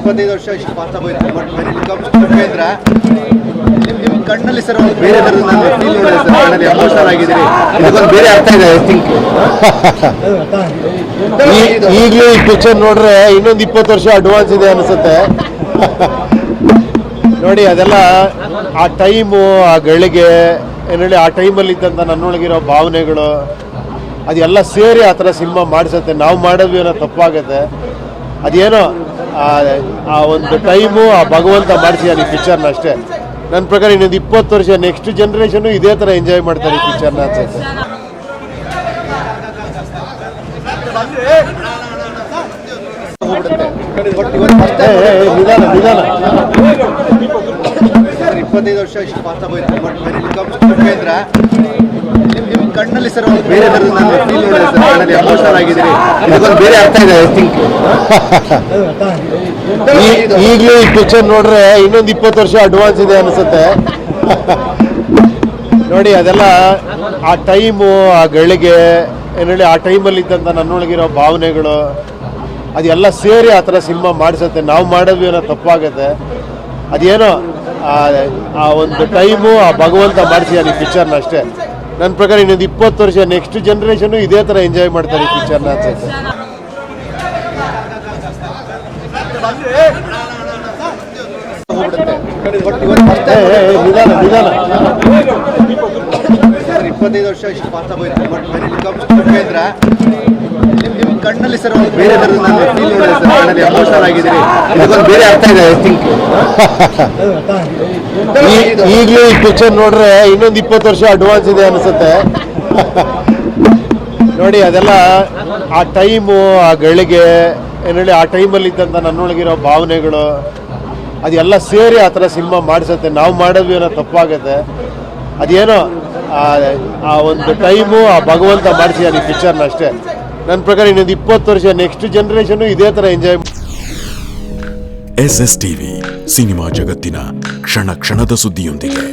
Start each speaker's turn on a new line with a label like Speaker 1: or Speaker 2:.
Speaker 1: 25 ವರ್ಷ ಇಷ್ಟು ಪಾಸ್ ಆಗೋಯ್ತು. But when it comes to Upendra, ನಿಮ್ಮ ಕಣ್ಣಲ್ಲಿ ಸರ್ ಒಂದು ಬೇರೆ ಥರದ ಫೀಲ್ ನೋಡಿದೆ ಸರ್. ಕಣ್ಣಲ್ಲಿ ಎಮೋಷನಲ್ ಆಗಿದ್ದೀರಿ, ಇದೊಂದು ಬೇರೆ ಅರ್ಥ ಇದೆ. ಐ ಥಿಂಕ್
Speaker 2: ಈಗಲೂ ಈ ಪಿಕ್ಚರ್ ನೋಡ್ರೆ ಇನ್ನೊಂದು 20 ವರ್ಷ ಅಡ್ವಾನ್ಸ್ ಇದೆ ಅನಿಸುತ್ತೆ. ನೋಡಿ, ಅದೆಲ್ಲ ಆ ಟೈಮು, ಆ ಗಳಿಗೆ ಏನೇಳಿ ಆ ಟೈಮಲ್ಲಿ ಇದ್ದಂಥ ನನ್ನೊಳಗಿರೋ ಭಾವನೆಗಳು ಅದೆಲ್ಲ ಸೇರಿ ಆ ಥರ ಸಿನಿಮಾ ಮಾಡಿಸುತ್ತೆ. ನಾವು ಮಾಡೋದು ಏನೋ ತಪ್ಪಾಗುತ್ತೆ, ಅದೇನೋ ಆ ಒಂದು ಟೈಮು ಆ ಭಗವಂತ ಮಾಡಿಸಿದಾನೆ ಈ ಪಿಕ್ಚರ್ನ ಅಷ್ಟೇ. ನನ್ನ ಪ್ರಕಾರ ಇನ್ನೊಂದು 20 ವರ್ಷ ನೆಕ್ಸ್ಟ್ ಜನ್ರೇಷನ್ನು ಇದೇ ಥರ ಎಂಜಾಯ್ ಮಾಡ್ತಾರೆ ಈ ಪಿಕ್ಚರ್ನ ಅನ್ಸುತ್ತೆ. ನಿಧಾನ
Speaker 1: 25 ವರ್ಷ ಇಷ್ಟು ಪಾಸ್ ಆಗೋಯ್ತು. But when it comes to Upendra, ನಿಮ್ಮ ಕಣ್ಣಲ್ಲಿ ಸರ್ ಒಂದು ಬೇರೆ ಥರದ ಫೀಲ್ ನೋಡಿದೆ ಸರ್. ಕಣ್ಣಲ್ಲಿ ಎಮೋಷನಲ್ ಆಗಿದ್ದೀರಿ, ಇದೊಂದು ಬೇರೆ ಅರ್ಥ ಇದೆ. ಐ ಥಿಂಕ್
Speaker 2: ಈಗಲೂ ಈ ಪಿಕ್ಚರ್ ನೋಡ್ರೆ ಇನ್ನೊಂದು 20 ವರ್ಷ ಅಡ್ವಾನ್ಸ್ ಇದೆ ಅನಿಸುತ್ತೆ. ನೋಡಿ, ಅದೆಲ್ಲ ಆ ಟೈಮು, ಆ ಗಳಿಗೆ ಏನೇಳಿ ಆ ಟೈಮಲ್ಲಿ ಇದ್ದಂಥ ನನ್ನೊಳಗಿರೋ ಭಾವನೆಗಳು ಅದೆಲ್ಲ ಸೇರಿ ಆ ಥರ ಸಿನಿಮಾ ಮಾಡಿಸುತ್ತೆ. ನಾವು ಮಾಡೋದು ಏನೋ ತಪ್ಪಾಗುತ್ತೆ, ಅದೇನೋ ಆ ಒಂದು ಟೈಮು ಆ ಭಗವಂತ ಮಾಡಿಸಿದಾನೆ ಈ ಪಿಕ್ಚರ್ನ ಅಷ್ಟೇ. ನನ್ನ ಪ್ರಕಾರ ಇನ್ನೊಂದು 20 ವರ್ಷ ನೆಕ್ಸ್ಟ್ ಜನ್ರೇಷನ್ನು ಇದೇ ಥರ ಎಂಜಾಯ್ ಮಾಡ್ತಾರೆ ಈ ಪಿಕ್ಚರ್ನ ಅನ್ಸುತ್ತೆ. ನಿಧಾನ
Speaker 1: 25 ವರ್ಷ ಇಷ್ಟು ಪಾಸ್ ಆಗೋಯ್ತು. But when it comes to Upendra, ನಿಮ್ಮ ಕಣ್ಣಲ್ಲಿ ಸರ್ ಒಂದು ಬೇರೆ ಥರದ ಫೀಲ್ ನೋಡಿದೆ ಸರ್. ಕಣ್ಣಲ್ಲಿ ಎಮೋಷನಲ್ ಆಗಿದ್ದೀರಿ, ಇದೊಂದು ಬೇರೆ ಅರ್ಥ ಇದೆ. ಐ ಥಿಂಕ್
Speaker 2: ಈಗಲೂ ಈ ಪಿಕ್ಚರ್ ನೋಡ್ರೆ ಇನ್ನೊಂದು 20 ವರ್ಷ ಅಡ್ವಾನ್ಸ್ ಇದೆ ಅನಿಸುತ್ತೆ. ನೋಡಿ, ಅದೆಲ್ಲ ಆ ಟೈಮು, ಆ ಗಳಿಗೆ ಏನೇಳಿ ಆ ಟೈಮಲ್ಲಿ ಇದ್ದಂಥ ನನ್ನೊಳಗಿರೋ ಭಾವನೆಗಳು ಅದೆಲ್ಲ ಸೇರಿ ಆ ಥರ ಸಿನಿಮಾ ಮಾಡಿಸುತ್ತೆ. ನಾವು ಮಾಡೋದು ಏನೋ ತಪ್ಪಾಗುತ್ತೆ, ಅದೇನೋ ಆ ಒಂದು ಟೈಮು ಆ ಭಗವಂತ ಮಾಡಿಸಿದಾನೆ ಈ ಪಿಕ್ಚರ್ನ ಅಷ್ಟೇ. ನನ್ನ ಪ್ರಕಾರ ಇನ್ನೊಂದು 20 ವರ್ಷ ನೆಕ್ಸ್ಟ್ ಜನ್ರೇಷನ್ನು ಇದೇ ಥರ ಎಂಜಾಯ್.
Speaker 3: SS ಟಿವಿ, ಸಿನಿಮಾ ಜಗತ್ತಿನ ಕ್ಷಣ ಕ್ಷಣದ ಸುದ್ದಿಯೊಂದಿಗೆ.